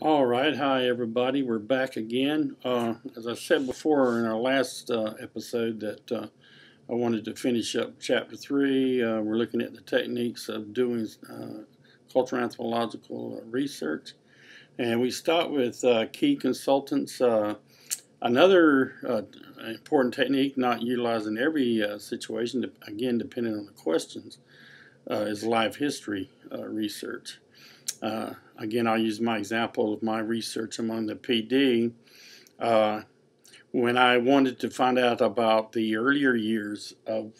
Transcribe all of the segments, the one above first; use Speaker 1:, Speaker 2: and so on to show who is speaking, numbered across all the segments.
Speaker 1: All right, hi everybody. We're back again. As I said before in our last episode, that I wanted to finish up chapter 3. We're looking at the techniques of doing cultural anthropological research, and we start with key consultants. Another important technique, not utilized in every situation, again depending on the questions, is life history research. Again, I'll use my example of my research among the PD. When I wanted to find out about the earlier years of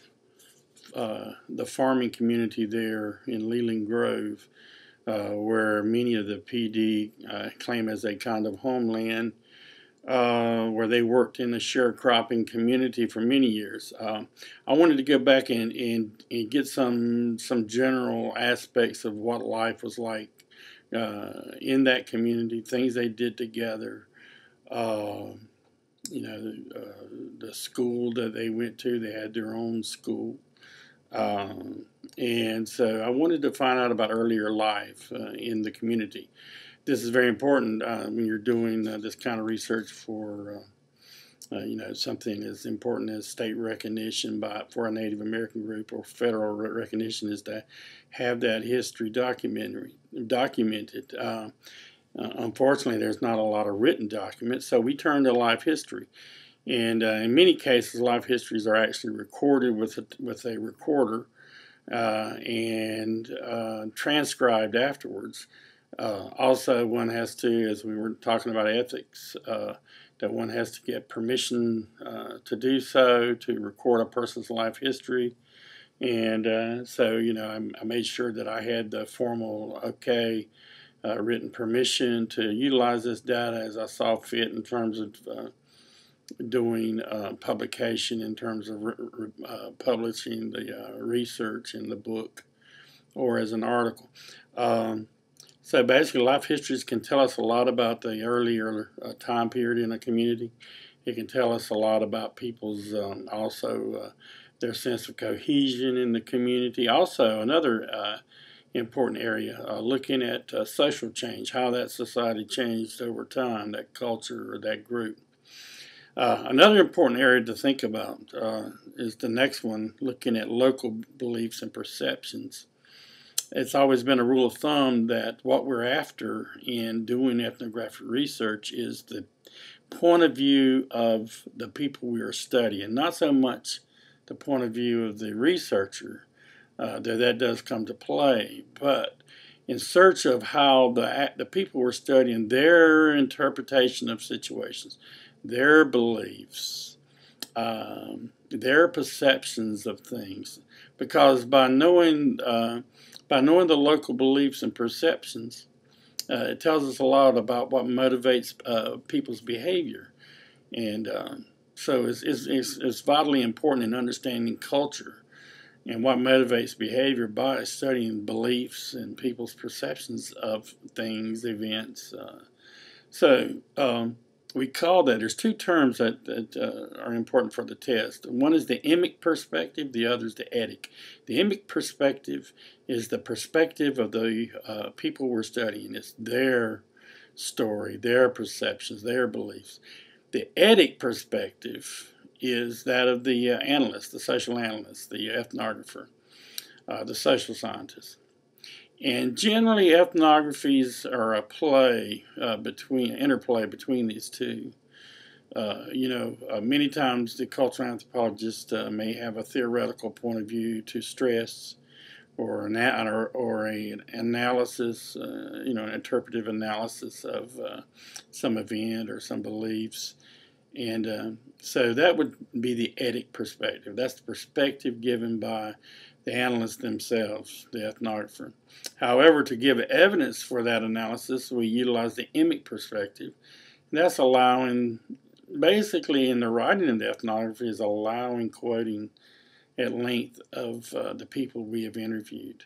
Speaker 1: the farming community there in Leland Grove, where many of the PD claim as a kind of homeland, where they worked in the sharecropping community for many years. I wanted to go back and get some general aspects of what life was like in that community, things they did together. Uh, the school that they went to, they had their own school. And so I wanted to find out about earlier life in the community. This is very important when you're doing this kind of research for something as important as state recognition for a Native American group, or federal recognition, is to have that history documented. Unfortunately, there's not a lot of written documents, so we turn to life history. And in many cases, life histories are actually recorded with a recorder and transcribed afterwards. Also, one has to, as we were talking about ethics, that one has to get permission to do so, to record a person's life history. And so, I made sure that I had the formal written permission to utilize this data as I saw fit in terms of doing publication, in terms of publishing the research in the book or as an article. So basically, life histories can tell us a lot about the earlier time period in a community. It can tell us a lot about people's their sense of cohesion in the community. Also, another important area, looking at social change, how that society changed over time, that culture or that group. Another important area to think about is the next one, looking at local beliefs and perceptions. It's always been a rule of thumb that what we're after in doing ethnographic research is the point of view of the people we are studying, not so much the point of view of the researcher, though that does come to play, but in search of how the people we're studying, their interpretation of situations, their beliefs, their perceptions of things, because by knowing the local beliefs and perceptions, it tells us a lot about what motivates people's behavior. And so it's vitally important in understanding culture and what motivates behavior by studying beliefs and people's perceptions of things, events. We call that, there's two terms that are important for the test. One is the emic perspective, the other is the etic. The emic perspective is the perspective of the people we're studying. It's their story, their perceptions, their beliefs. The etic perspective is that of the analyst, the social analyst, the ethnographer, the social scientist. And generally, ethnographies are a interplay between these two. Many times the cultural anthropologist may have a theoretical point of view to stress, or an analysis, an interpretive analysis of some event or some beliefs. And so that would be the etic perspective. That's the perspective given by the analysts themselves, the ethnographer. However, to give evidence for that analysis, we utilize the emic perspective. And that's allowing, basically in the writing of the ethnography, is allowing quoting at length of the people we have interviewed,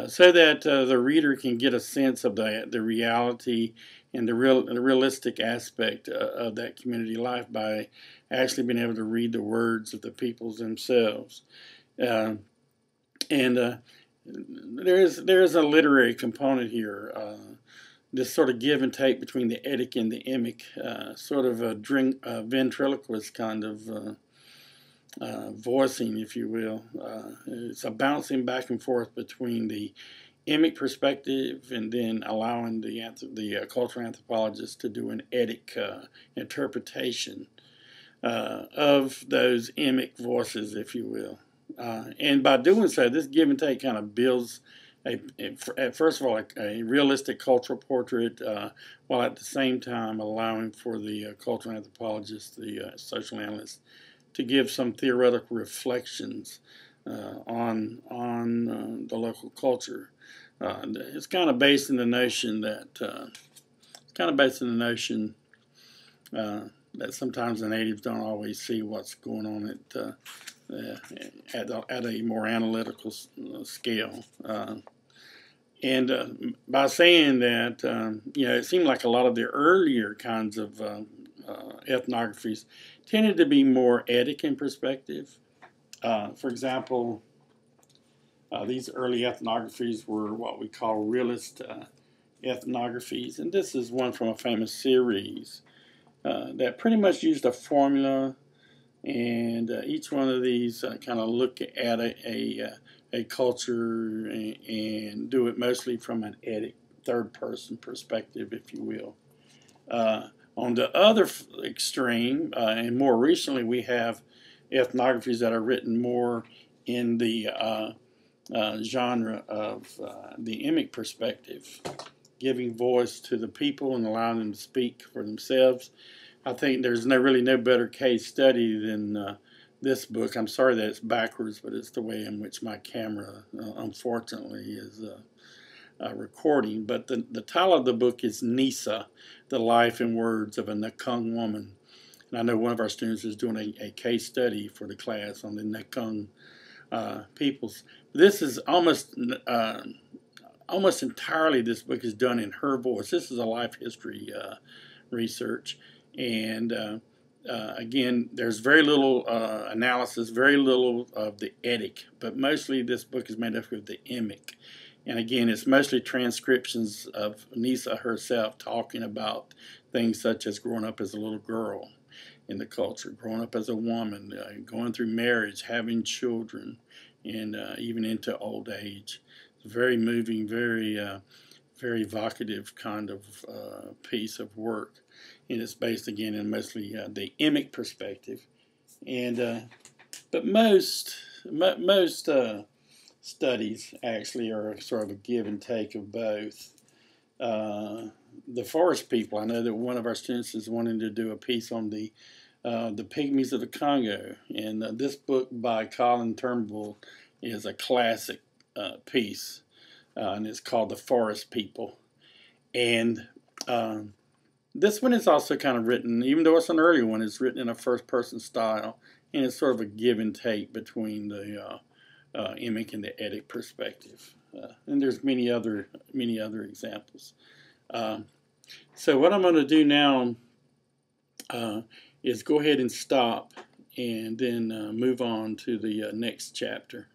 Speaker 1: so that the reader can get a sense of the reality and the realistic aspect of that community life by actually being able to read the words of the peoples themselves. And there is a literary component here. this sort of give and take between the etic and the emic, sort of a ventriloquist kind of voicing, if you will. It's a bouncing back and forth between the emic perspective and then allowing the cultural anthropologist to do an etic interpretation of those emic voices, if you will. And by doing so, this give and take kind of builds, first of all, a realistic cultural portrait, while at the same time allowing for the cultural anthropologist, the social analyst, to give some theoretical reflections on the local culture. It's kind of based in the notion that that sometimes the natives don't always see what's going on at a more analytical scale. And by saying that, it seemed like a lot of the earlier kinds of ethnographies tended to be more etic in perspective. For example, these early ethnographies were what we call realist ethnographies, and this is one from a famous series that pretty much used a formula, and each one of these kind of look at a culture and do it mostly from an etic third-person perspective, if you will. On the other extreme, and more recently, we have ethnographies that are written more in the genre of the emic perspective, giving voice to the people and allowing them to speak for themselves. I think there's really no better case study than this book. I'm sorry that it's backwards, but it's the way in which my camera, unfortunately, is recording. But the title of the book is Nisa, The Life and Words of a Nakung Woman. And I know one of our students is doing a case study for the class on the Nakung peoples. This is almost entirely, this book is done in her voice. This is a life history research. And again, there's very little analysis, very little of the etic, but mostly this book is made up of the emic. And again, it's mostly transcriptions of Nisa herself talking about things such as growing up as a little girl in the culture, growing up as a woman, going through marriage, having children, and even into old age. It's very moving, very evocative kind of piece of work. And it's based, again, in mostly the emic perspective. And but most studies actually are sort of a give and take of both. The forest people, I know that one of our students is wanting to do a piece on the pygmies of the Congo, and this book by Colin Turnbull is a classic piece, and it's called The Forest People. And this one is also kind of written, even though it's an early one, it's written in a first-person style, and it's sort of a give and take between the emic and the etic perspective. And there's many other examples. So what I'm going to do now is go ahead and stop and then move on to the next chapter.